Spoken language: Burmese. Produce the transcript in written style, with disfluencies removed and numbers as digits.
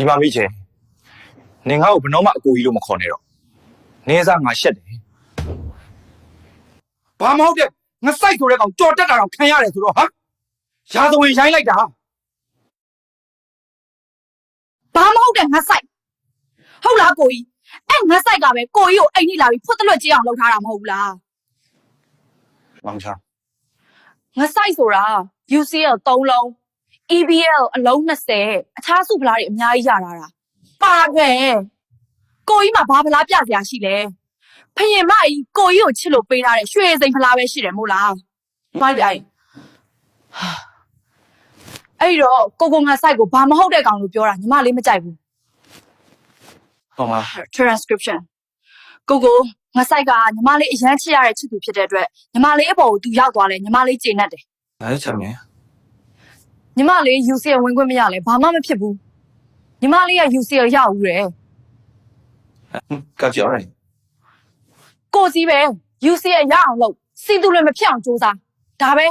ဒီမှာမိချေနင်ငါ့ကိုဘယ်တော့မှအကိုကြီးလို့မခေါ်နဲ့တော့နင်းစားငါရှက်တယ်ဘာမဟုတ်တဲ့ငါစိုက်ဆိုတဲ့ကောင်ကြော်တက်တာတော့ခံရတယ်ဆိုတော့ဟာရာဇဝင်ရိုင်းလိုက်တာဘာမဟုတ်တဲ့ငါဆိုင်ဟုတ်လားကိုကြီးအဲ့ငါဆိုင်ကပဲကိုကြီးကိုအိမ်ထိလာပြီးဖွတ်တလွတ်ကြည့်အောင်လုပ်ထားတာမဟုတ်ဘူးလားမောင်ချာငါဆိုင်ဆိုတာ UCL 3လုံး EBL အလုံး20အခြားစုဖလားတွေအများကြီးရတာပါခဲ့ကိုကြီးမှာဘာဖလားပြစရာရှိလဲဖရင်မကြီးကိုကြီးကိုချစ်လို့ပေးထားတဲ့ရွှေစိန်ဖလားပဲရှိတယ်မို့လားမိုက်လိုက်အဲ့တော့ကိုငါဆိုင်ကိုဘာမဟုတ်တဲ့ကောင်လို့ပြောတာညီမလေးမကြိုက်ဘူးဟုတ်ပါ transcription ကိုငါဆိုင်ကညီမလေးအရန်ချစ်ရတဲ့ချစ်သူဖြစ်တဲ့အတွက်ညီမလေးအပေါ်ကိုသူရောက်သွားလဲညီမလေးကျေနပ်တယ်ဒါချမ်းမယ်ညီမလေး UCL ဝင်ခွင့်မရလဲဘာမှမဖြစ်ဘူးညီမလေးက UCL ရဦးတယ်ကကြောက်ရတယ်ကိုစီးပဲ UCL ရအောင်လုပ်စီသူလည်းမဖြစ်အောင်စူးစမ်းဒါပဲ